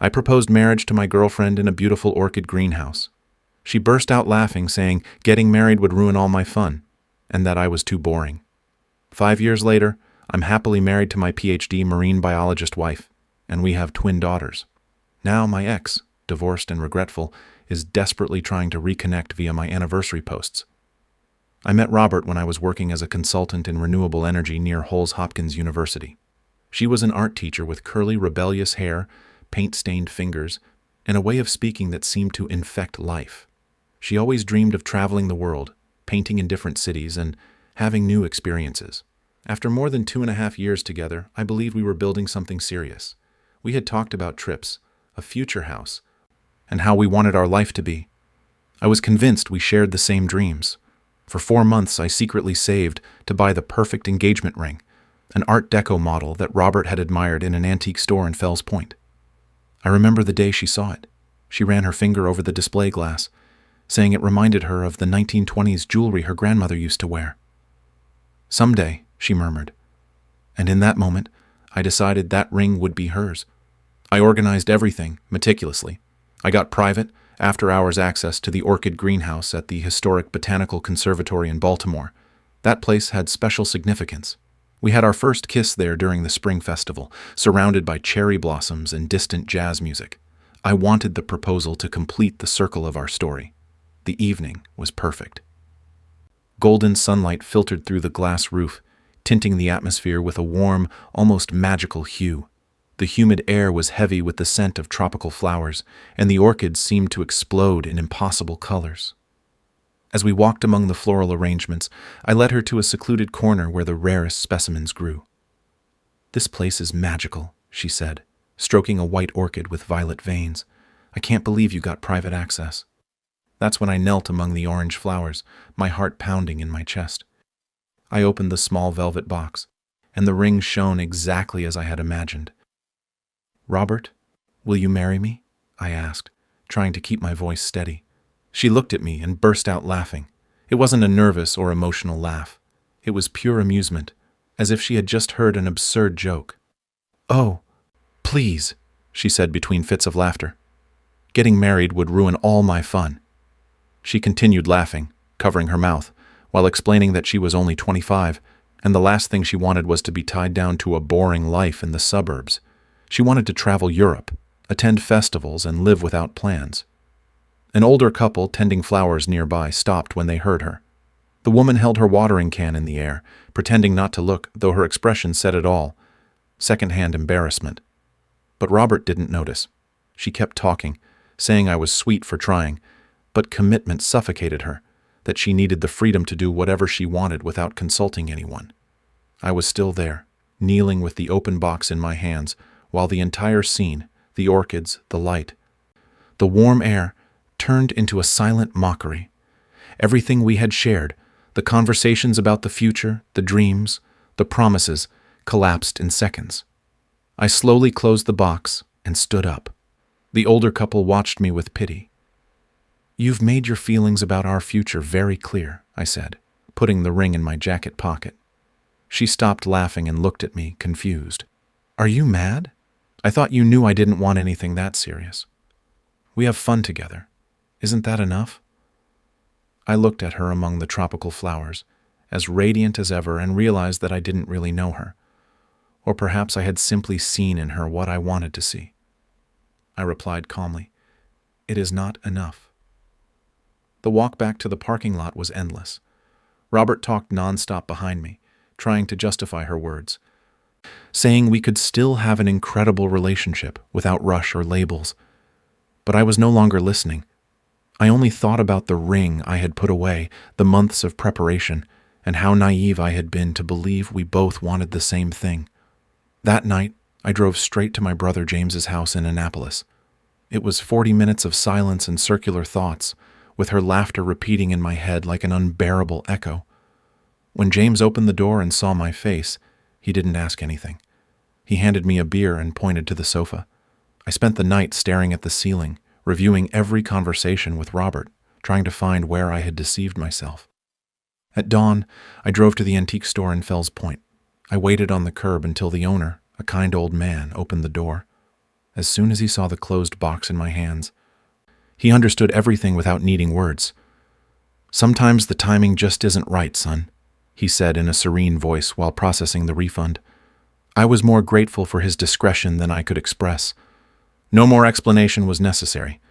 I proposed marriage to my girlfriend in a beautiful orchid greenhouse. She burst out laughing, saying getting married would ruin all my fun, and that I was too boring. 5 years later, I'm happily married to my PhD Marine Biologist wife, and we have twin daughters. Now my ex, divorced and regretful, is desperately trying to reconnect via my anniversary posts. I met Robert when I was working as a consultant in renewable energy near Johns Hopkins University. She was an art teacher with curly, rebellious hair, paint-stained fingers, and a way of speaking that seemed to infect life. She always dreamed of traveling the world, painting in different cities, and having new experiences. After more than 2.5 years together, I believed we were building something serious. We had talked about trips, a future house, and how we wanted our life to be. I was convinced we shared the same dreams. For 4 months, I secretly saved to buy the perfect engagement ring, an Art Deco model that Robert had admired in an antique store in Fells Point. I remember the day she saw it. She ran her finger over the display glass, saying it reminded her of the 1920s jewelry her grandmother used to wear. "Someday," she murmured. And in that moment, I decided that ring would be hers. I organized everything meticulously. I got private, after-hours access to the Orchid Greenhouse at the historic Botanical Conservatory in Baltimore. That place had special significance. We had our first kiss there during the spring festival, surrounded by cherry blossoms and distant jazz music. I wanted the proposal to complete the circle of our story. The evening was perfect. Golden sunlight filtered through the glass roof, tinting the atmosphere with a warm, almost magical hue. The humid air was heavy with the scent of tropical flowers, and the orchids seemed to explode in impossible colors. As we walked among the floral arrangements, I led her to a secluded corner where the rarest specimens grew. "This place is magical," she said, stroking a white orchid with violet veins. "I can't believe you got private access." That's when I knelt among the orange flowers, my heart pounding in my chest. I opened the small velvet box, and the ring shone exactly as I had imagined. "Robert, will you marry me?" I asked, trying to keep my voice steady. She looked at me and burst out laughing. It wasn't a nervous or emotional laugh. It was pure amusement, as if she had just heard an absurd joke. "Oh, please," she said between fits of laughter. "Getting married would ruin all my fun." She continued laughing, covering her mouth, while explaining that she was only 25, and the last thing she wanted was to be tied down to a boring life in the suburbs. She wanted to travel Europe, attend festivals, and live without plans. An older couple tending flowers nearby stopped when they heard her. The woman held her watering can in the air, pretending not to look, though her expression said it all. Second-hand embarrassment. But Robert didn't notice. She kept talking, saying I was sweet for trying, but commitment suffocated her, that she needed the freedom to do whatever she wanted without consulting anyone. I was still there, kneeling with the open box in my hands, while the entire scene, the orchids, the light, the warm air, turned into a silent mockery. Everything we had shared, the conversations about the future, the dreams, the promises, collapsed in seconds. I slowly closed the box and stood up. The older couple watched me with pity. "You've made your feelings about our future very clear," I said, putting the ring in my jacket pocket. She stopped laughing and looked at me, confused. "Are you mad? I thought you knew I didn't want anything that serious. We have fun together. Isn't that enough?" I looked at her among the tropical flowers, as radiant as ever, and realized that I didn't really know her. Or perhaps I had simply seen in her what I wanted to see. I replied calmly, "It is not enough." The walk back to the parking lot was endless. Robert talked nonstop behind me, trying to justify her words, saying we could still have an incredible relationship without rush or labels. But I was no longer listening. I only thought about the ring I had put away, the months of preparation, and how naive I had been to believe we both wanted the same thing. That night, I drove straight to my brother James's house in Annapolis. It was 40 minutes of silence and circular thoughts, with her laughter repeating in my head like an unbearable echo. When James opened the door and saw my face, he didn't ask anything. He handed me a beer and pointed to the sofa. I spent the night staring at the ceiling, reviewing every conversation with Robert, trying to find where I had deceived myself. At dawn, I drove to the antique store in Fells Point. I waited on the curb until the owner, a kind old man, opened the door. as soon as he saw the closed box in my hands. He understood everything without needing words. "Sometimes the timing just isn't right, son," he said in a serene voice while processing the refund. I was more grateful for his discretion than I could express. No more explanation was necessary.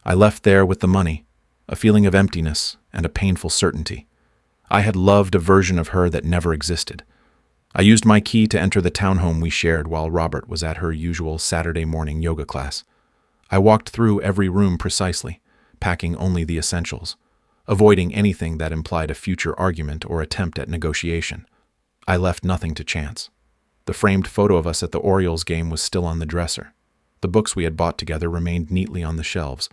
I left there with the money, a feeling of emptiness and a painful certainty. I had loved a version of her that never existed. I used my key to enter the townhome we shared while Robert was at her usual Saturday morning yoga class. I walked through every room precisely, packing only the essentials, avoiding anything that implied a future argument or attempt at negotiation. I left nothing to chance. The framed photo of us at the Orioles game was still on the dresser. The books we had bought together remained neatly on the shelves.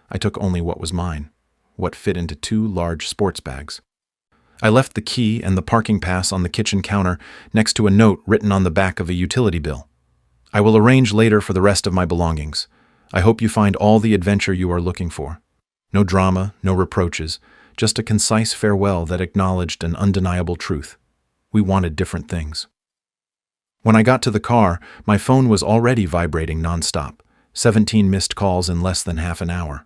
I took only what was mine, what fit into 2 large sports bags. I left the key and the parking pass on the kitchen counter next to a note written on the back of a utility bill. "I will arrange later for the rest of my belongings. I hope you find all the adventure you are looking for." No drama, no reproaches, just a concise farewell that acknowledged an undeniable truth. We wanted different things. When I got to the car, my phone was already vibrating nonstop, 17 missed calls in less than half an hour.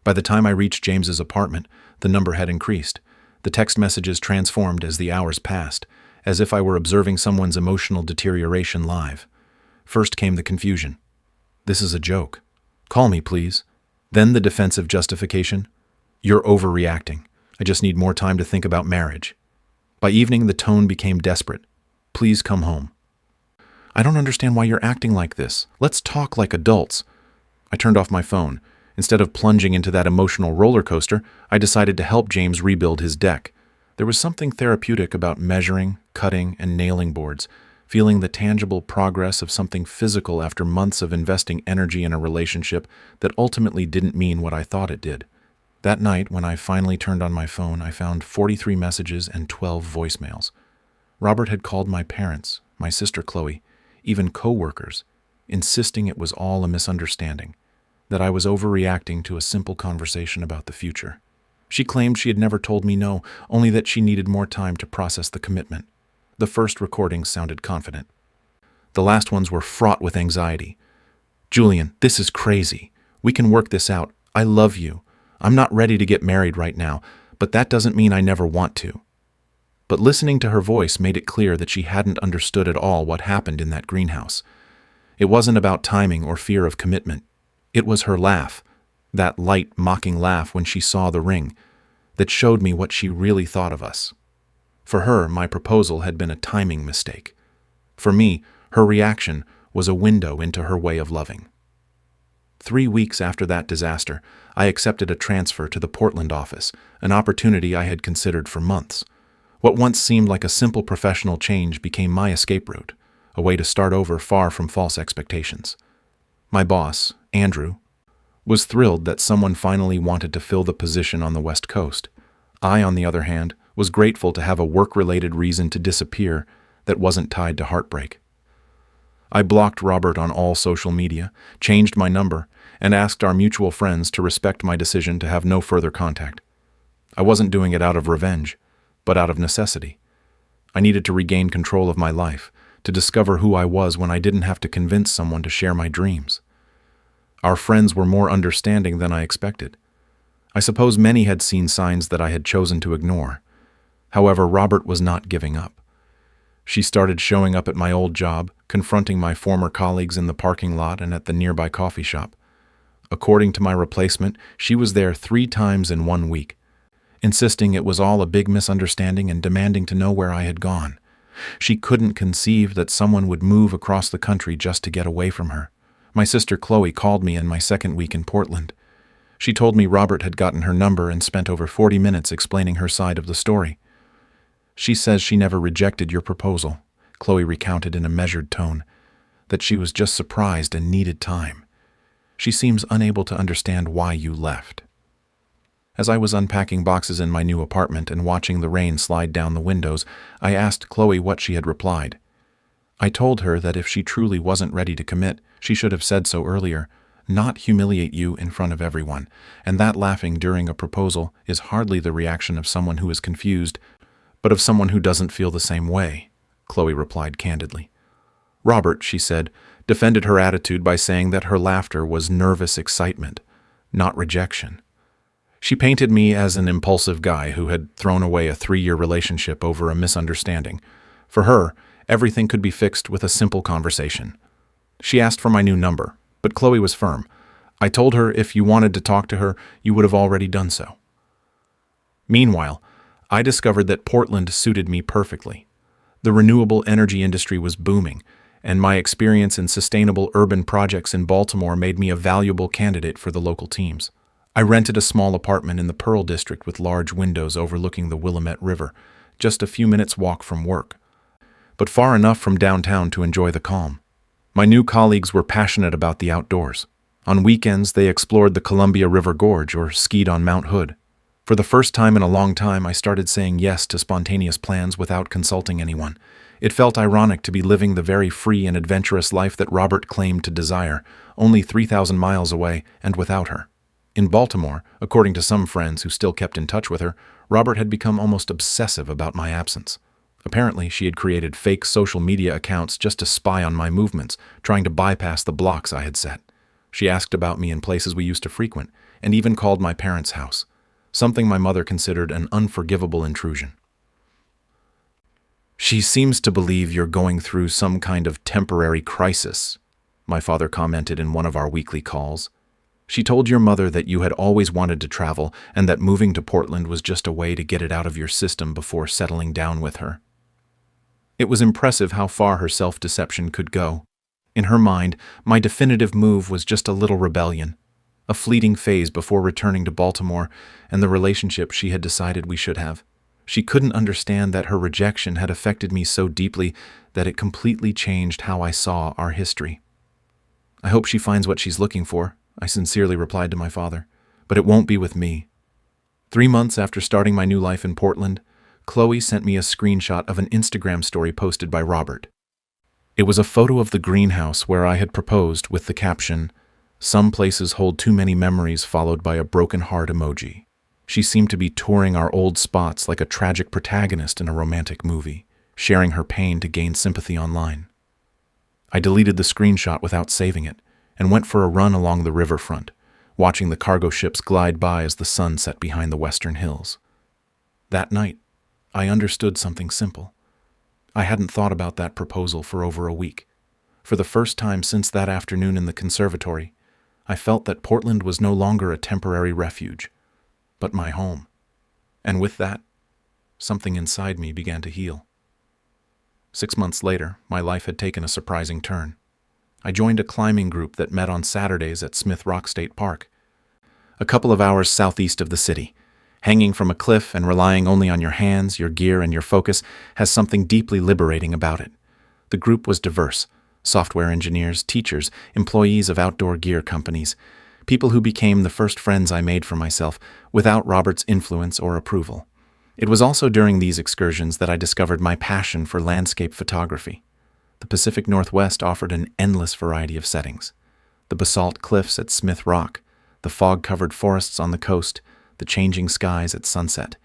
By the time I reached James's apartment, the number had increased. The text messages transformed as the hours passed, as if I were observing someone's emotional deterioration live. First came the confusion. "This is a joke. Call me, please." Then the defensive justification. "You're overreacting. I just need more time to think about marriage." By evening, the tone became desperate. "Please come home." "I don't understand why you're acting like this. Let's talk like adults." I turned off my phone. Instead of plunging into that emotional roller coaster, I decided to help James rebuild his deck. There was something therapeutic about measuring, cutting, and nailing boards, feeling the tangible progress of something physical after months of investing energy in a relationship that ultimately didn't mean what I thought it did. That night, when I finally turned on my phone, I found 43 messages and 12 voicemails. Robert had called my parents, my sister Chloe, even co-workers, insisting it was all a misunderstanding, that I was overreacting to a simple conversation about the future. She claimed she had never told me no, only that she needed more time to process the commitment. The first recordings sounded confident. The last ones were fraught with anxiety. "Julian, this is crazy. We can work this out. I love you. I'm not ready to get married right now, but that doesn't mean I never want to." But listening to her voice made it clear that she hadn't understood at all what happened in that greenhouse. It wasn't about timing or fear of commitment. It was her laugh, that light, mocking laugh when she saw the ring, that showed me what she really thought of us. For her, my proposal had been a timing mistake. For me, her reaction was a window into her way of loving. 3 weeks after that disaster, I accepted a transfer to the Portland office, an opportunity I had considered for months. What once seemed like a simple professional change became my escape route, a way to start over far from false expectations. My boss, Andrew, was thrilled that someone finally wanted to fill the position on the West Coast. I, on the other hand, was grateful to have a work-related reason to disappear that wasn't tied to heartbreak. I blocked Robert on all social media, changed my number, and asked our mutual friends to respect my decision to have no further contact. I wasn't doing it out of revenge, but out of necessity. I needed to regain control of my life, to discover who I was when I didn't have to convince someone to share my dreams. Our friends were more understanding than I expected. I suppose many had seen signs that I had chosen to ignore. However, Robert was not giving up. She started showing up at my old job, confronting my former colleagues in the parking lot and at the nearby coffee shop. According to my replacement, she was there 3 times in 1 week, insisting it was all a big misunderstanding and demanding to know where I had gone. She couldn't conceive that someone would move across the country just to get away from her. My sister Chloe called me in my 2nd week in Portland. She told me Robert had gotten her number and spent over 40 minutes explaining her side of the story. "She says she never rejected your proposal," Chloe recounted in a measured tone, "that she was just surprised and needed time. She seems unable to understand why you left." As I was unpacking boxes in my new apartment and watching the rain slide down the windows, I asked Chloe what she had replied. I told her that if she truly wasn't ready to commit, she should have said so earlier, not humiliate you in front of everyone, and that laughing during a proposal is hardly the reaction of someone who is confused, but of someone who doesn't feel the same way, Chloe replied candidly. "Robert," she said, defended her attitude by saying that her laughter was nervous excitement, not rejection. She painted me as an impulsive guy who had thrown away a 3-year relationship over a misunderstanding. For her, everything could be fixed with a simple conversation. She asked for my new number, but Chloe was firm. I told her if you wanted to talk to her, you would have already done so. Meanwhile, I discovered that Portland suited me perfectly. The renewable energy industry was booming, and my experience in sustainable urban projects in Baltimore made me a valuable candidate for the local teams. I rented a small apartment in the Pearl District with large windows overlooking the Willamette River, just a few minutes' walk from work, but far enough from downtown to enjoy the calm. My new colleagues were passionate about the outdoors. On weekends, they explored the Columbia River Gorge or skied on Mount Hood. For the first time in a long time, I started saying yes to spontaneous plans without consulting anyone. It felt ironic to be living the very free and adventurous life that Robert claimed to desire, only 3,000 miles away and without her. In Baltimore, according to some friends who still kept in touch with her, Robert had become almost obsessive about my absence. Apparently, she had created fake social media accounts just to spy on my movements, trying to bypass the blocks I had set. She asked about me in places we used to frequent, and even called my parents' house, something my mother considered an unforgivable intrusion. "She seems to believe you're going through some kind of temporary crisis," my father commented in one of our weekly calls. "She told your mother that you had always wanted to travel and that moving to Portland was just a way to get it out of your system before settling down with her." It was impressive how far her self-deception could go. In her mind, my definitive move was just a little rebellion, a fleeting phase before returning to Baltimore and the relationship she had decided we should have. She couldn't understand that her rejection had affected me so deeply that it completely changed how I saw our history. "I hope she finds what she's looking for," I sincerely replied to my father, "but it won't be with me." 3 months after starting my new life in Portland, Chloe sent me a screenshot of an Instagram story posted by Robert. It was a photo of the greenhouse where I had proposed with the caption, "Some places hold too many memories," followed by a broken heart emoji. She seemed to be touring our old spots like a tragic protagonist in a romantic movie, sharing her pain to gain sympathy online. I deleted the screenshot without saving it and went for a run along the riverfront, watching the cargo ships glide by as the sun set behind the western hills. That night, I understood something simple. I hadn't thought about that proposal for over a week. For the first time since that afternoon in the conservatory, I felt that Portland was no longer a temporary refuge, but my home. And with that, something inside me began to heal. 6 months later, my life had taken a surprising turn. I joined a climbing group that met on Saturdays at Smith Rock State Park, a couple of hours southeast of the city. Hanging from a cliff and relying only on your hands, your gear, and your focus has something deeply liberating about it. The group was diverse: software engineers, teachers, employees of outdoor gear companies, people who became the first friends I made for myself without Robert's influence or approval. It was also during these excursions that I discovered my passion for landscape photography. The Pacific Northwest offered an endless variety of settings: the basalt cliffs at Smith Rock, the fog-covered forests on the coast, the changing skies at sunset.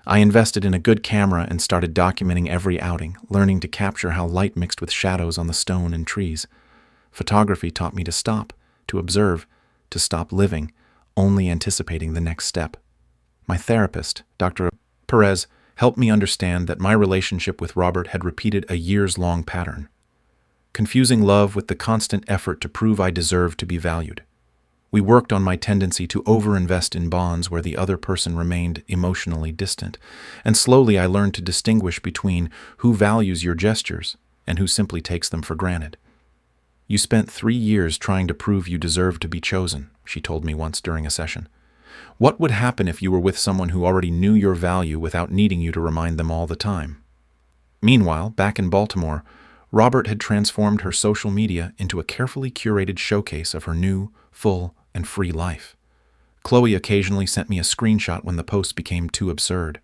I invested in a good camera and started documenting every outing, learning to capture how light mixed with shadows on the stone and trees. Photography taught me to stop, to observe, to stop living, only anticipating the next step. My therapist, Dr. Perez, helped me understand that my relationship with Robert had repeated a years-long pattern, confusing love with the constant effort to prove I deserved to be valued. We worked on my tendency to overinvest in bonds where the other person remained emotionally distant, and slowly I learned to distinguish between who values your gestures and who simply takes them for granted. "You spent 3 years trying to prove you deserved to be chosen," she told me once during a session. "What would happen if you were with someone who already knew your value without needing you to remind them all the time?" Meanwhile, back in Baltimore, Robert had transformed her social media into a carefully curated showcase of her new, full, and free life. Chloe occasionally sent me a screenshot when the post became too absurd.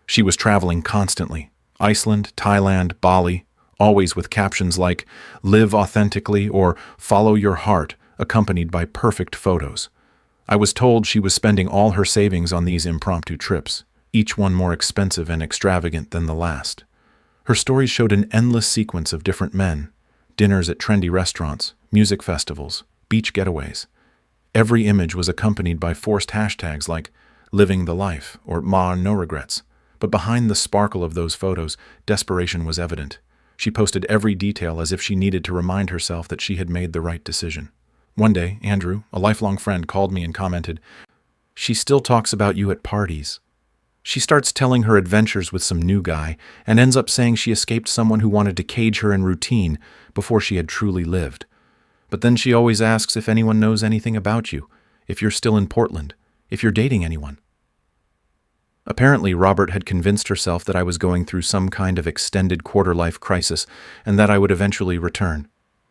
She was traveling constantly: Iceland, Thailand, Bali, always with captions like "Live authentically" or "Follow your heart," accompanied by perfect photos. I was told she was spending all her savings on these impromptu trips, each one more expensive and extravagant than the last. Her stories showed an endless sequence of different men, Dinners at trendy restaurants, music festivals, beach getaways. Every image was accompanied by forced hashtags like living the life or ma no regrets. But behind the sparkle of those photos, desperation was evident. She posted every detail as if she needed to remind herself that she had made the right decision. One day, Andrew, a lifelong friend, called me and commented, "She still talks about you at parties." She starts telling her adventures with some new guy and ends up saying she escaped someone who wanted to cage her in routine before she had truly lived. But then she always asks if anyone knows anything about you, if you're still in Portland, if you're dating anyone. Apparently, Robert had convinced herself that I was going through some kind of extended quarter-life crisis and that I would eventually return.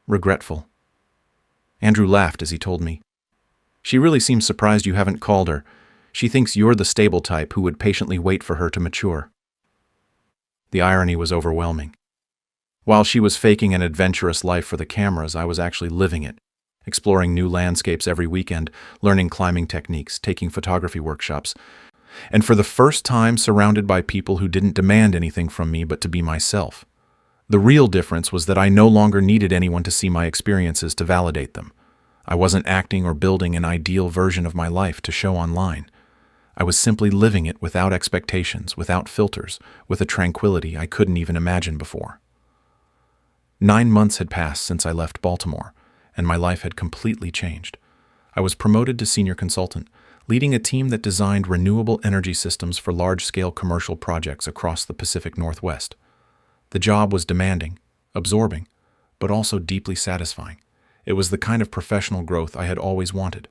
Regretful. Andrew laughed as he told me, "She really seems surprised you haven't called her. She thinks you're the stable type who would patiently wait for her to mature." The irony was overwhelming. While she was faking an adventurous life for the cameras, I was actually living it, exploring new landscapes every weekend, learning climbing techniques, taking photography workshops, and for the first time surrounded by people who didn't demand anything from me but to be myself. The real difference was that I no longer needed anyone to see my experiences to validate them. I wasn't acting or building an ideal version of my life to show online. I was simply living it without expectations, without filters, with a tranquility I couldn't even imagine before. 9 months had passed since I left Baltimore, and my life had completely changed. I was promoted to senior consultant, leading a team that designed renewable energy systems for large-scale commercial projects across the Pacific Northwest. The job was demanding, absorbing, but also deeply satisfying. It was the kind of professional growth I had always wanted,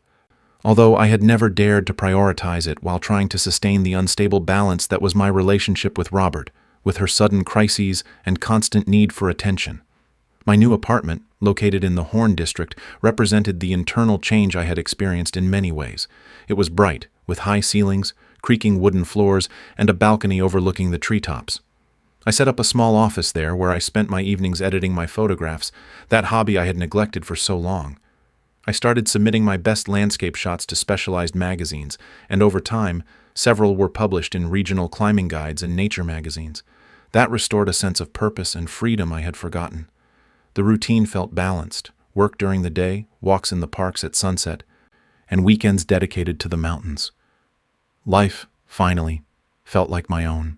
although I had never dared to prioritize it while trying to sustain the unstable balance that was my relationship with Robert, with her sudden crises and constant need for attention. My new apartment, located in the Horn District, represented the internal change I had experienced in many ways. It was bright, with high ceilings, creaking wooden floors, and a balcony overlooking the treetops. I set up a small office there where I spent my evenings editing my photographs, that hobby I had neglected for so long. I started submitting my best landscape shots to specialized magazines, and over time, several were published in regional climbing guides and nature magazines. That restored a sense of purpose and freedom I had forgotten. The routine felt balanced, work during the day, walks in the parks at sunset, and weekends dedicated to the mountains. Life, finally, felt like my own.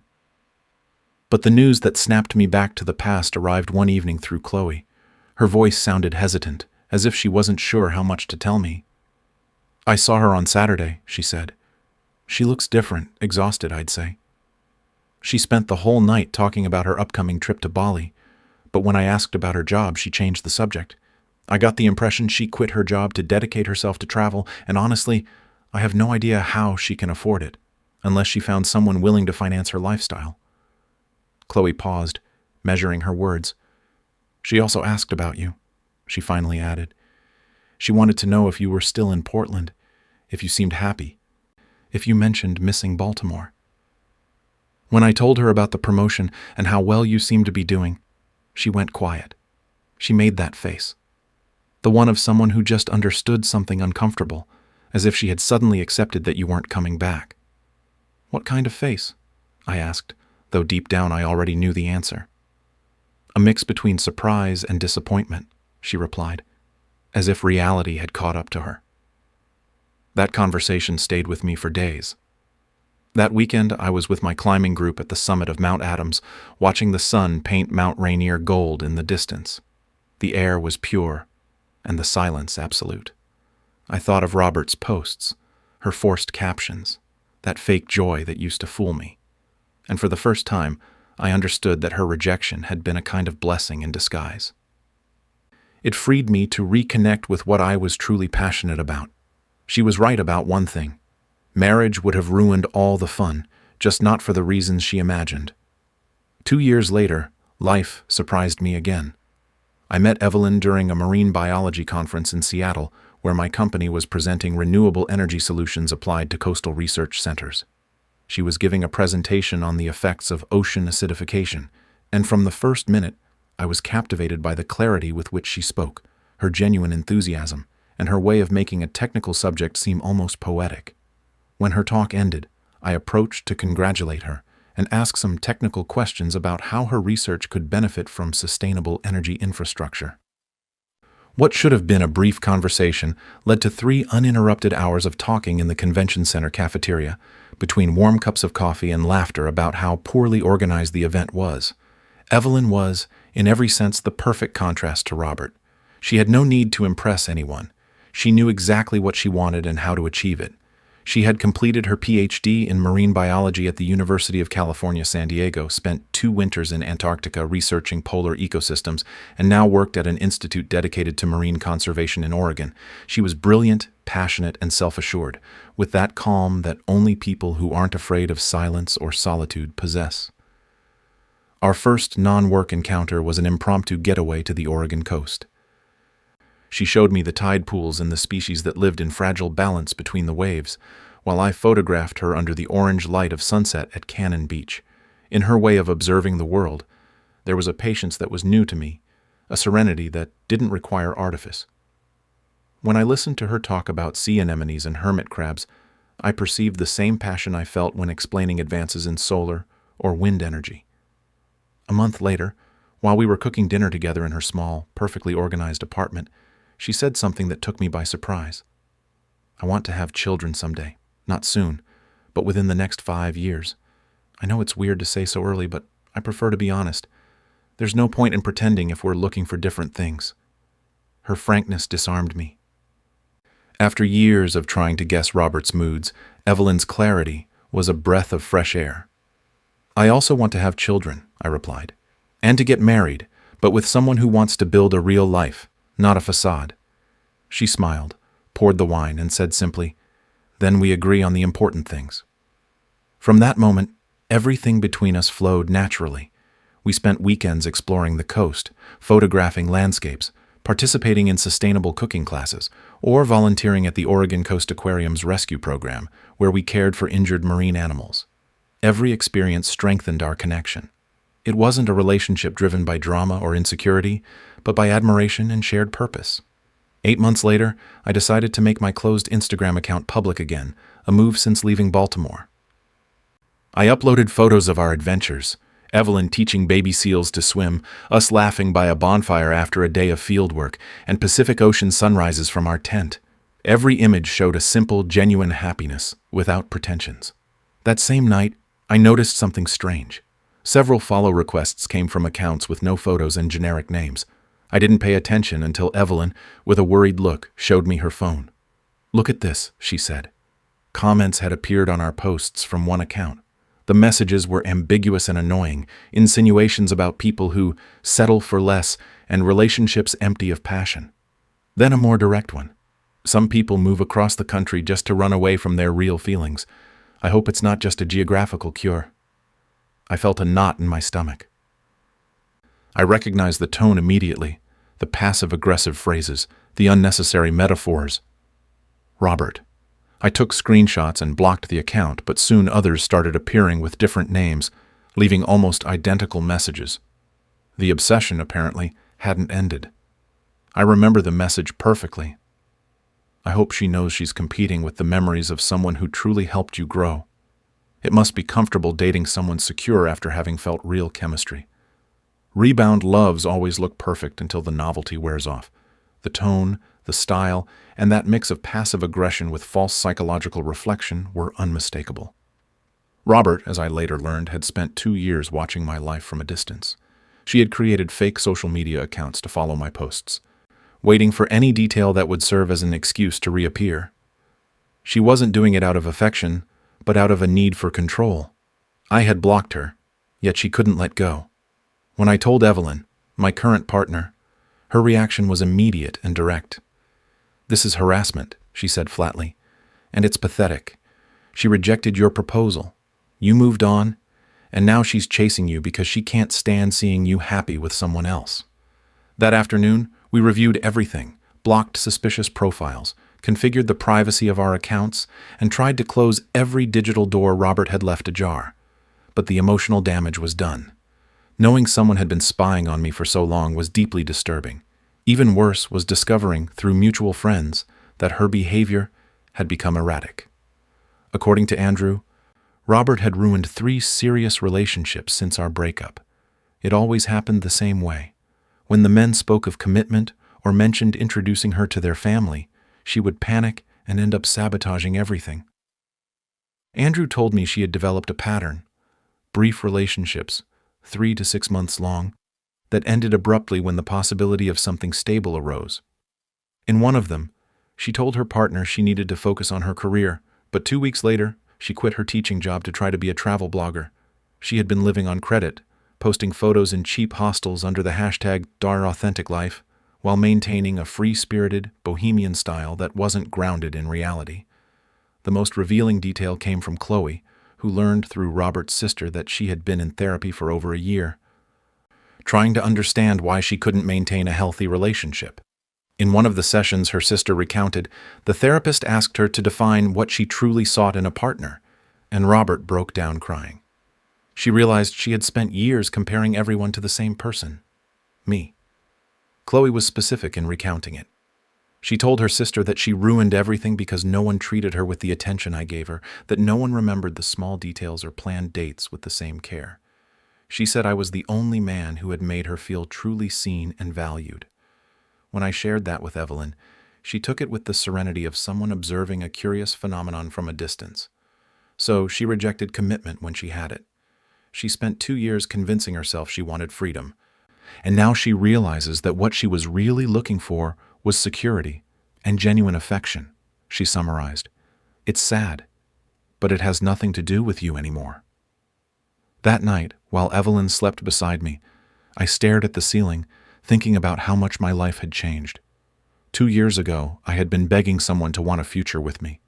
But the news that snapped me back to the past arrived one evening through Chloe. Her voice sounded hesitant, as if she wasn't sure how much to tell me. "I saw her on Saturday," she said. "She looks different, exhausted, I'd say. She spent the whole night talking about her upcoming trip to Bali, but when I asked about her job, she changed the subject. I got the impression she quit her job to dedicate herself to travel, and honestly, I have no idea how she can afford it, unless she found someone willing to finance her lifestyle." Chloe paused, measuring her words. "She also asked about you," she finally added. "She wanted to know if you were still in Portland, if you seemed happy, if you mentioned missing Baltimore. When I told her about the promotion and how well you seemed to be doing, she went quiet. She made that face. The one of someone who just understood something uncomfortable, as if she had suddenly accepted that you weren't coming back." "What kind of face?" I asked, though deep down I already knew the answer. "A mix between surprise and disappointment," she replied, as if reality had caught up to her. That conversation stayed with me for days. That weekend, I was with my climbing group at the summit of Mount Adams, watching the sun paint Mount Rainier gold in the distance. The air was pure, and the silence absolute. I thought of Robert's posts, her forced captions, that fake joy that used to fool me. And for the first time, I understood that her rejection had been a kind of blessing in disguise. It freed me to reconnect with what I was truly passionate about. She was right about one thing. Marriage would have ruined all the fun, just not for the reasons she imagined. 2 years later, life surprised me again. I met Evelyn during a marine biology conference in Seattle, where my company was presenting renewable energy solutions applied to coastal research centers. She was giving a presentation on the effects of ocean acidification, and from the first minute, I was captivated by the clarity with which she spoke, her genuine enthusiasm, and her way of making a technical subject seem almost poetic. When her talk ended, I approached to congratulate her and ask some technical questions about how her research could benefit from sustainable energy infrastructure. What should have been a brief conversation led to 3 uninterrupted hours of talking in the convention center cafeteria, between warm cups of coffee and laughter about how poorly organized the event was. Evelyn was, in every sense, the perfect contrast to Robert. She had no need to impress anyone. She knew exactly what she wanted and how to achieve it. She had completed her PhD in marine biology at the University of California, San Diego, spent 2 winters in Antarctica researching polar ecosystems, and now worked at an institute dedicated to marine conservation in Oregon. She was brilliant, passionate, and self-assured, with that calm that only people who aren't afraid of silence or solitude possess. Our first non-work encounter was an impromptu getaway to the Oregon coast. She showed me the tide pools and the species that lived in fragile balance between the waves, while I photographed her under the orange light of sunset at Cannon Beach. In her way of observing the world, there was a patience that was new to me, a serenity that didn't require artifice. When I listened to her talk about sea anemones and hermit crabs, I perceived the same passion I felt when explaining advances in solar or wind energy. A month later, while we were cooking dinner together in her small, perfectly organized apartment, she said something that took me by surprise. "I want to have children someday, not soon, but within the next 5 years. I know it's weird to say so early, but I prefer to be honest. There's no point in pretending if we're looking for different things." Her frankness disarmed me. After years of trying to guess Robert's moods, Evelyn's clarity was a breath of fresh air. "I also want to have children," I replied, "and to get married, but with someone who wants to build a real life, not a facade." She smiled, poured the wine, and said simply, "Then we agree on the important things." From that moment, everything between us flowed naturally. We spent weekends exploring the coast, photographing landscapes, participating in sustainable cooking classes, or volunteering at the Oregon Coast Aquarium's rescue program, where we cared for injured marine animals. Every experience strengthened our connection. It wasn't a relationship driven by drama or insecurity, but by admiration and shared purpose. 8 months later, I decided to make my closed Instagram account public again, a move since leaving Baltimore. I uploaded photos of our adventures, Evelyn teaching baby seals to swim, us laughing by a bonfire after a day of fieldwork, and Pacific Ocean sunrises from our tent. Every image showed a simple, genuine happiness, without pretensions. That same night, I noticed something strange. Several follow requests came from accounts with no photos and generic names. I didn't pay attention until Evelyn, with a worried look, showed me her phone. "Look at this," she said. Comments had appeared on our posts from one account. The messages were ambiguous and annoying, insinuations about people who settle for less and relationships empty of passion. Then a more direct one. "Some people move across the country just to run away from their real feelings. I hope it's not just a geographical cure." I felt a knot in my stomach. I recognized the tone immediately, the passive-aggressive phrases, the unnecessary metaphors. Robert. I took screenshots and blocked the account, but soon others started appearing with different names, leaving almost identical messages. The obsession, apparently, hadn't ended. I remember the message perfectly. "I hope she knows she's competing with the memories of someone who truly helped you grow. It must be comfortable dating someone secure after having felt real chemistry. Rebound loves always look perfect until the novelty wears off. The tone, the style, and that mix of passive aggression with false psychological reflection were unmistakable." Robert, as I later learned, had spent 2 years watching my life from a distance. She had created fake social media accounts to follow my posts, waiting for any detail that would serve as an excuse to reappear. She wasn't doing it out of affection, but out of a need for control. I had blocked her, yet she couldn't let go. When I told Evelyn, my current partner, her reaction was immediate and direct. "This is harassment," she said flatly, "and it's pathetic. She rejected your proposal. You moved on, and now she's chasing you because she can't stand seeing you happy with someone else." That afternoon, we reviewed everything, blocked suspicious profiles, configured the privacy of our accounts, and tried to close every digital door Robert had left ajar. But the emotional damage was done. Knowing someone had been spying on me for so long was deeply disturbing. Even worse was discovering, through mutual friends, that her behavior had become erratic. According to Andrew, Robert had ruined 3 serious relationships since our breakup. It always happened the same way. When the men spoke of commitment or mentioned introducing her to their family, she would panic and end up sabotaging everything. Andrew told me she had developed a pattern: brief relationships, 3 to 6 months long, that ended abruptly when the possibility of something stable arose. In one of them, she told her partner she needed to focus on her career, but 2 weeks later, she quit her teaching job to try to be a travel blogger. She had been living on credit, posting photos in cheap hostels under the hashtag #AuthenticLife, while maintaining a free-spirited, bohemian style that wasn't grounded in reality. The most revealing detail came from Chloe, who learned through Robert's sister that she had been in therapy for over a year, trying to understand why she couldn't maintain a healthy relationship. In one of the sessions her sister recounted, the therapist asked her to define what she truly sought in a partner, and Robert broke down crying. She realized she had spent years comparing everyone to the same person: me. Chloe was specific in recounting it. She told her sister that she ruined everything because no one treated her with the attention I gave her, that no one remembered the small details or planned dates with the same care. She said I was the only man who had made her feel truly seen and valued. When I shared that with Evelyn, she took it with the serenity of someone observing a curious phenomenon from a distance. So she rejected commitment when she had it. She spent 2 years convincing herself she wanted freedom, and now she realizes that what she was really looking for was security and genuine affection, she summarized. It's sad, but it has nothing to do with you anymore. That night, while Evelyn slept beside me, I stared at the ceiling, thinking about how much my life had changed. 2 years ago, I had been begging someone to want a future with me.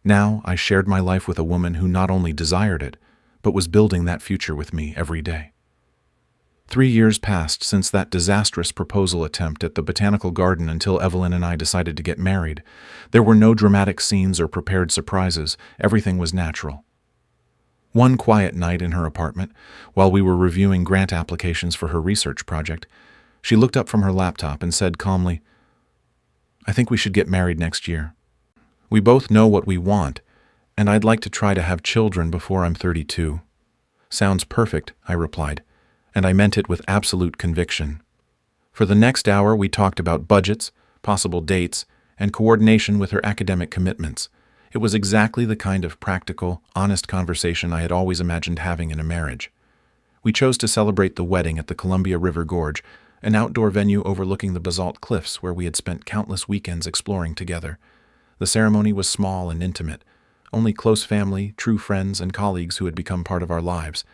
Now, I shared my life with a woman who not only desired it, but was building that future with me every day. 3 years passed since that disastrous proposal attempt at the botanical garden until Evelyn and I decided to get married. There were no dramatic scenes or prepared surprises. Everything was natural. One quiet night in her apartment, while we were reviewing grant applications for her research project, she looked up from her laptop and said calmly, "I think we should get married next year. We both know what we want, and I'd like to try to have children before I'm 32. Sounds perfect, I replied, and I meant it with absolute conviction. For the next hour, we talked about budgets, possible dates, and coordination with her academic commitments. It was exactly the kind of practical, honest conversation I had always imagined having in a marriage. We chose to celebrate the wedding at the Columbia River Gorge, an outdoor venue overlooking the basalt cliffs where we had spent countless weekends exploring together. The ceremony was small and intimate, only close family, true friends, and colleagues who had become part of our lives.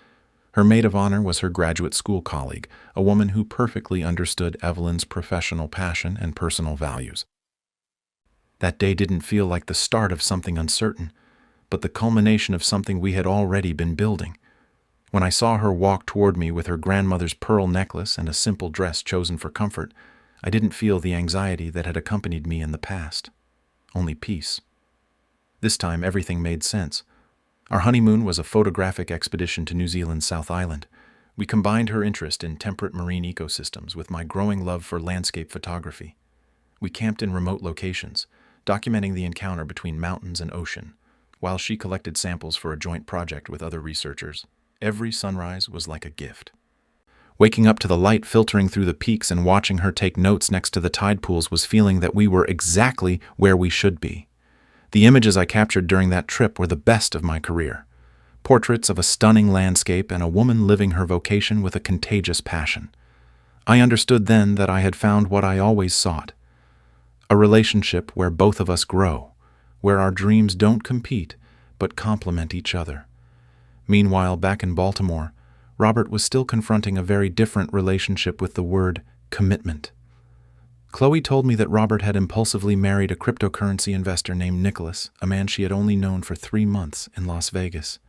Her maid of honor was her graduate school colleague, a woman who perfectly understood Evelyn's professional passion and personal values. That day didn't feel like the start of something uncertain, but the culmination of something we had already been building. When I saw her walk toward me with her grandmother's pearl necklace and a simple dress chosen for comfort, I didn't feel the anxiety that had accompanied me in the past. Only peace. This time everything made sense. Our honeymoon was a photographic expedition to New Zealand's South Island. We combined her interest in temperate marine ecosystems with my growing love for landscape photography. We camped in remote locations, documenting the encounter between mountains and ocean, while she collected samples for a joint project with other researchers. Every sunrise was like a gift. Waking up to the light filtering through the peaks and watching her take notes next to the tide pools was feeling that we were exactly where we should be. The images I captured during that trip were the best of my career. Portraits of a stunning landscape and a woman living her vocation with a contagious passion. I understood then that I had found what I always sought. A relationship where both of us grow, where our dreams don't compete, but complement each other. Meanwhile, back in Baltimore, Robert was still confronting a very different relationship with the word commitment. Chloe told me that Robert had impulsively married a cryptocurrency investor named Nicholas, a man she had only known for 3 months in Las Vegas.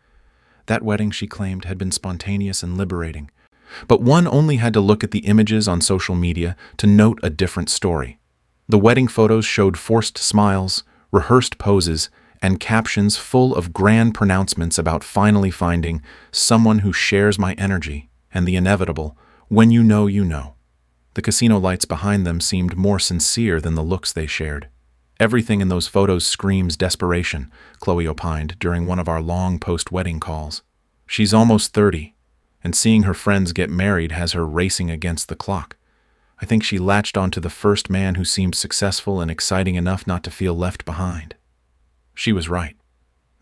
That wedding, she claimed, had been spontaneous and liberating. But one only had to look at the images on social media to note a different story. The wedding photos showed forced smiles, rehearsed poses, and captions full of grand pronouncements about finally finding someone who shares my energy and the inevitable, when you know you know. The casino lights behind them seemed more sincere than the looks they shared. Everything in those photos screams desperation, Chloe opined during one of our long post-wedding calls. She's almost 30, and seeing her friends get married has her racing against the clock. I think she latched onto the first man who seemed successful and exciting enough not to feel left behind. She was right.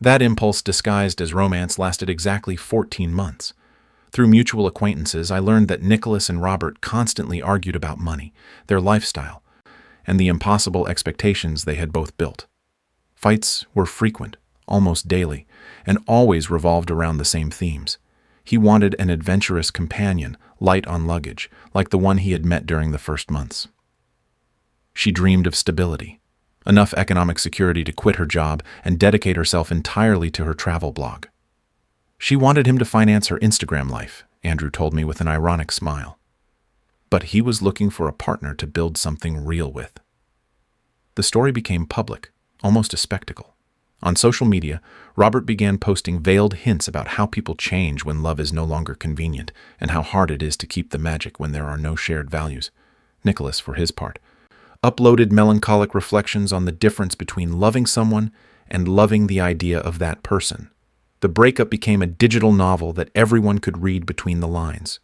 That impulse disguised as romance lasted exactly 14 months. Through mutual acquaintances, I learned that Nicholas and Robert constantly argued about money, their lifestyle, and the impossible expectations they had both built. Fights were frequent, almost daily, and always revolved around the same themes. He wanted an adventurous companion, light on luggage, like the one he had met during the first months. She dreamed of stability, enough economic security to quit her job and dedicate herself entirely to her travel blog. She wanted him to finance her Instagram life, Andrew told me with an ironic smile. But he was looking for a partner to build something real with. The story became public, almost a spectacle. On social media, Robert began posting veiled hints about how people change when love is no longer convenient and how hard it is to keep the magic when there are no shared values. Nicholas, for his part, uploaded melancholic reflections on the difference between loving someone and loving the idea of that person. The breakup became a digital novel that everyone could read between the lines.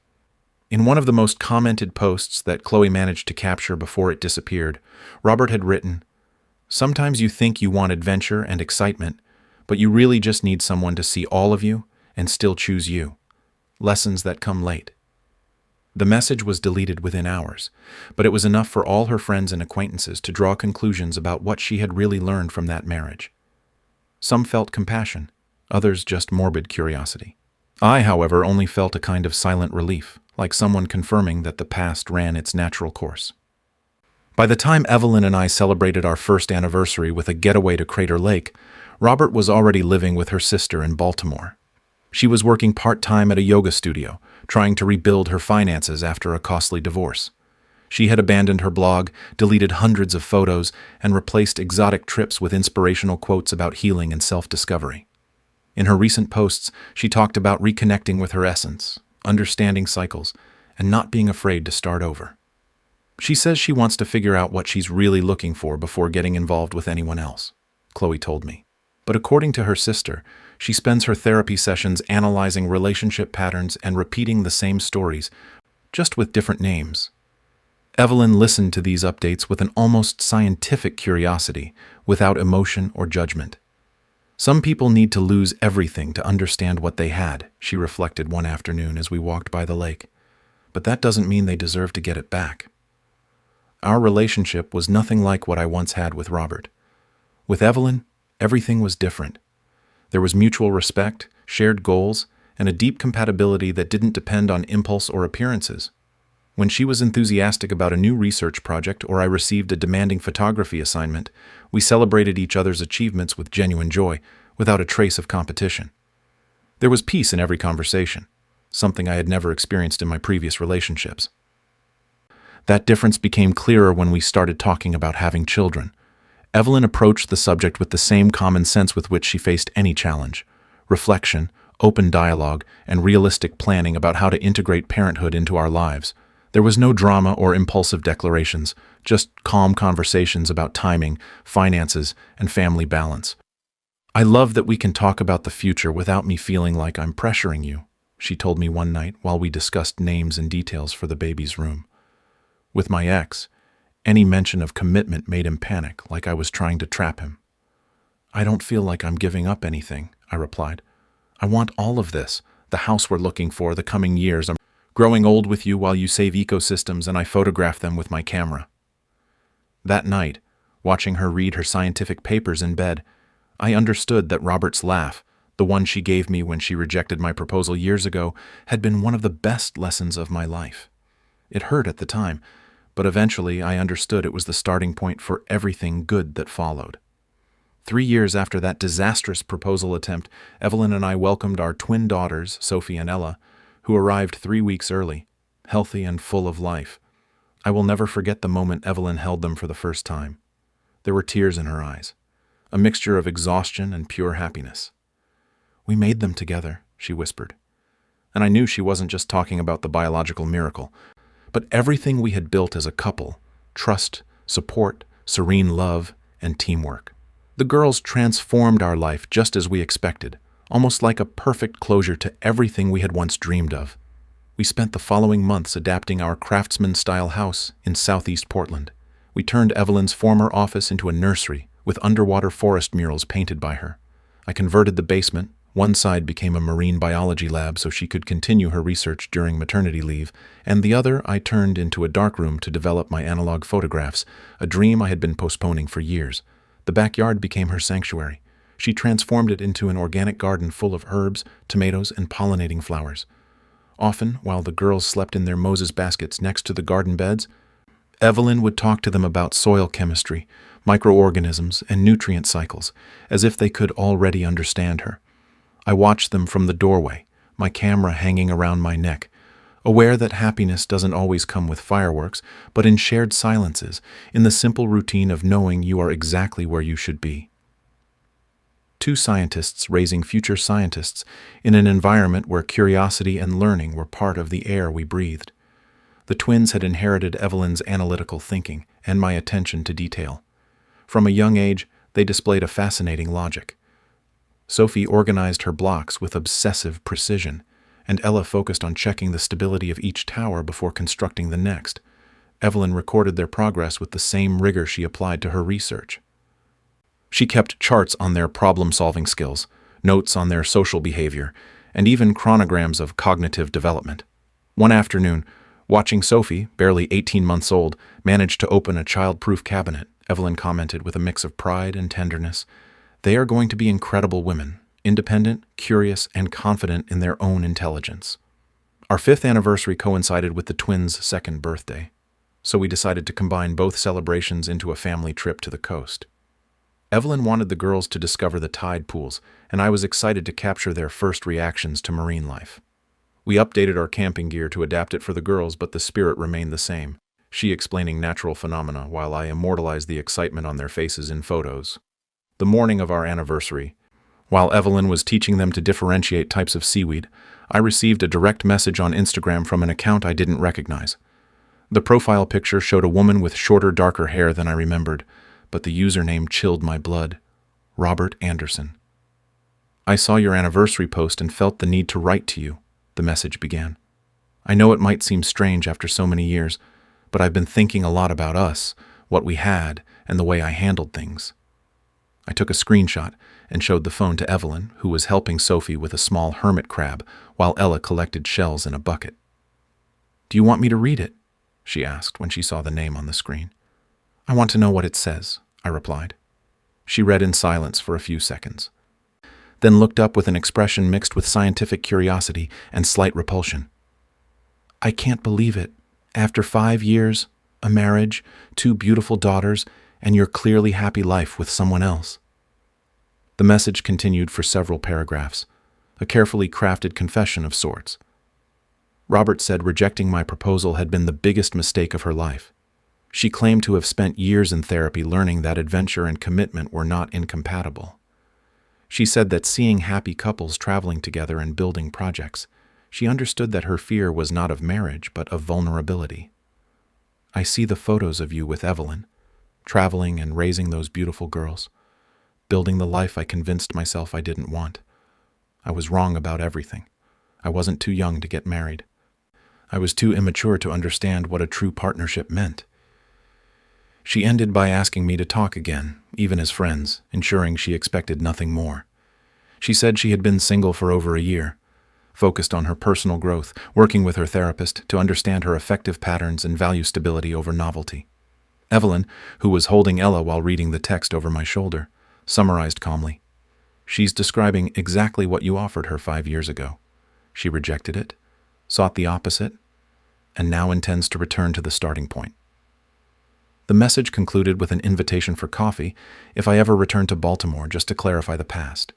In one of the most commented posts that Chloe managed to capture before it disappeared, Robert had written, "Sometimes you think you want adventure and excitement, but you really just need someone to see all of you and still choose you. Lessons that come late." The message was deleted within hours, but it was enough for all her friends and acquaintances to draw conclusions about what she had really learned from that marriage. Some felt compassion, others just morbid curiosity. I, however, only felt a kind of silent relief, like someone confirming that the past ran its natural course. By the time Evelyn and I celebrated our first anniversary with a getaway to Crater Lake, Robert was already living with her sister in Baltimore. She was working part-time at a yoga studio, trying to rebuild her finances after a costly divorce. She had abandoned her blog, deleted hundreds of photos, and replaced exotic trips with inspirational quotes about healing and self-discovery. In her recent posts, she talked about reconnecting with her essence, understanding cycles, and not being afraid to start over. She says she wants to figure out what she's really looking for before getting involved with anyone else, Chloe told me. But according to her sister, she spends her therapy sessions analyzing relationship patterns and repeating the same stories, just with different names. Evelyn listened to these updates with an almost scientific curiosity, without emotion or judgment. Some people need to lose everything to understand what they had, she reflected one afternoon as we walked by the lake. But that doesn't mean they deserve to get it back. Our relationship was nothing like what I once had with Robert. With Evelyn, everything was different. There was mutual respect, shared goals, and a deep compatibility that didn't depend on impulse or appearances. When she was enthusiastic about a new research project or I received a demanding photography assignment, we celebrated each other's achievements with genuine joy, without a trace of competition. There was peace in every conversation, something I had never experienced in my previous relationships. That difference became clearer when we started talking about having children. Evelyn approached the subject with the same common sense with which she faced any challenge: reflection, open dialogue, and realistic planning about how to integrate parenthood into our lives. There was no drama or impulsive declarations, just calm conversations about timing, finances, and family balance. "I love that we can talk about the future without me feeling like I'm pressuring you," she told me one night while we discussed names and details for the baby's room. With my ex, any mention of commitment made him panic, like I was trying to trap him. "I don't feel like I'm giving up anything," I replied. "I want all of this, the house we're looking for, the coming years. I'm growing old with you while you save ecosystems and I photograph them with my camera." That night, watching her read her scientific papers in bed, I understood that Robert's laugh, the one she gave me when she rejected my proposal years ago, had been one of the best lessons of my life. It hurt at the time, but eventually I understood it was the starting point for everything good that followed. 3 years after that disastrous proposal attempt, Evelyn and I welcomed our twin daughters, Sophie and Ella, who arrived 3 weeks early, healthy and full of life. I will never forget the moment Evelyn held them for the first time. There were tears in her eyes, a mixture of exhaustion and pure happiness. "We made them together," she whispered. And I knew she wasn't just talking about the biological miracle, but everything we had built as a couple: trust, support, serene love, and teamwork. The girls transformed our life just as we expected, almost like a perfect closure to everything we had once dreamed of. We spent the following months adapting our craftsman-style house in southeast Portland. We turned Evelyn's former office into a nursery with underwater forest murals painted by her. I converted the basement. One side became a marine biology lab so she could continue her research during maternity leave, and the other I turned into a darkroom to develop my analog photographs, a dream I had been postponing for years. The backyard became her sanctuary. She transformed it into an organic garden full of herbs, tomatoes, and pollinating flowers. Often, while the girls slept in their Moses baskets next to the garden beds, Evelyn would talk to them about soil chemistry, microorganisms, and nutrient cycles, as if they could already understand her. I watched them from the doorway, my camera hanging around my neck, aware that happiness doesn't always come with fireworks, but in shared silences, in the simple routine of knowing you are exactly where you should be. Two scientists raising future scientists in an environment where curiosity and learning were part of the air we breathed. The twins had inherited Evelyn's analytical thinking and my attention to detail. From a young age, they displayed a fascinating logic. Sophie organized her blocks with obsessive precision, and Ella focused on checking the stability of each tower before constructing the next. Evelyn recorded their progress with the same rigor she applied to her research. She kept charts on their problem-solving skills, notes on their social behavior, and even chronograms of cognitive development. One afternoon, watching Sophie, barely 18 months old, manage to open a child-proof cabinet, Evelyn commented with a mix of pride and tenderness, "They are going to be incredible women, independent, curious, and confident in their own intelligence." Our 5th anniversary coincided with the twins' 2nd birthday, so we decided to combine both celebrations into a family trip to the coast. Evelyn wanted the girls to discover the tide pools, and I was excited to capture their first reactions to marine life. We updated our camping gear to adapt it for the girls, but the spirit remained the same, she explaining natural phenomena while I immortalized the excitement on their faces in photos. The morning of our anniversary, while Evelyn was teaching them to differentiate types of seaweed, I received a direct message on Instagram from an account I didn't recognize. The profile picture showed a woman with shorter, darker hair than I remembered, but the username chilled my blood. Robert Anderson. "I saw your anniversary post and felt the need to write to you," the message began. "I know it might seem strange after so many years, but I've been thinking a lot about us, what we had, and the way I handled things." I took a screenshot and showed the phone to Evelyn, who was helping Sophie with a small hermit crab while Ella collected shells in a bucket. "Do you want me to read it?" she asked when she saw the name on the screen. "I want to know what it says," I replied. She read in silence for a few seconds, then looked up with an expression mixed with scientific curiosity and slight repulsion. "I can't believe it. After 5 years, a marriage, 2 beautiful daughters, and your clearly happy life with someone else." The message continued for several paragraphs, a carefully crafted confession of sorts. Robert said rejecting my proposal had been the biggest mistake of her life. She claimed to have spent years in therapy learning that adventure and commitment were not incompatible. She said that seeing happy couples traveling together and building projects, she understood that her fear was not of marriage but of vulnerability. "I see the photos of you with Evelyn, traveling and raising those beautiful girls, building the life I convinced myself I didn't want. I was wrong about everything. I wasn't too young to get married. I was too immature to understand what a true partnership meant." She ended by asking me to talk again, even as friends, ensuring she expected nothing more. She said she had been single for over a year, focused on her personal growth, working with her therapist to understand her effective patterns and value stability over novelty. Evelyn, who was holding Ella while reading the text over my shoulder, summarized calmly, "She's describing exactly what you offered her 5 years ago. She rejected it, sought the opposite, and now intends to return to the starting point." The message concluded with an invitation for coffee if I ever returned to Baltimore just to clarify the past.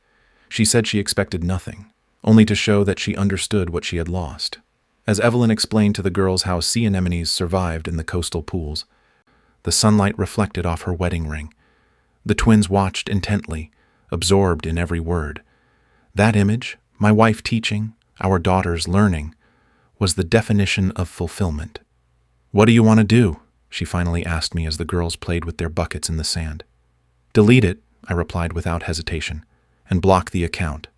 She said she expected nothing, only to show that she understood what she had lost. As Evelyn explained to the girls how sea anemones survived in the coastal pools, the sunlight reflected off her wedding ring. The twins watched intently, absorbed in every word. That image, my wife teaching, our daughters learning, was the definition of fulfillment. "What do you want to do?" she finally asked me as the girls played with their buckets in the sand. "Delete it," I replied without hesitation, "and block the account."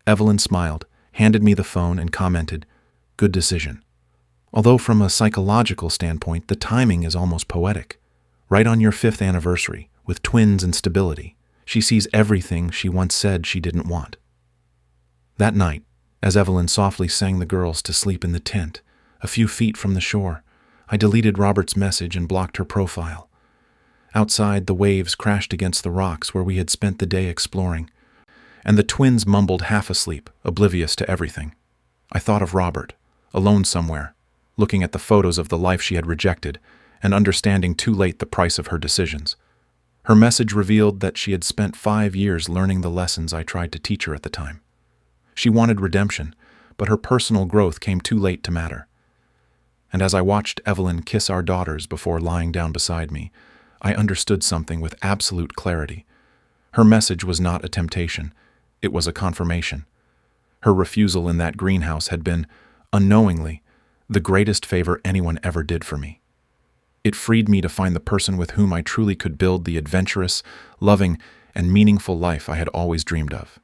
Evelyn smiled, handed me the phone, and commented, good decision. Although from a psychological standpoint, the timing is almost poetic. Right on your 5th anniversary, with twins and stability, she sees everything she once said she didn't want. That night, as Evelyn softly sang the girls to sleep in the tent, a few feet from the shore, I deleted Robert's message and blocked her profile. Outside, the waves crashed against the rocks where we had spent the day exploring, and the twins mumbled half asleep, oblivious to everything. I thought of Robert, alone somewhere, looking at the photos of the life she had rejected, and understanding too late the price of her decisions. Her message revealed that she had spent 5 years learning the lessons I tried to teach her at the time. She wanted redemption, but her personal growth came too late to matter. And as I watched Evelyn kiss our daughters before lying down beside me, I understood something with absolute clarity. Her message was not a temptation, it was a confirmation. Her refusal in that greenhouse had been, unknowingly, the greatest favor anyone ever did for me. It freed me to find the person with whom I truly could build the adventurous, loving, and meaningful life I had always dreamed of.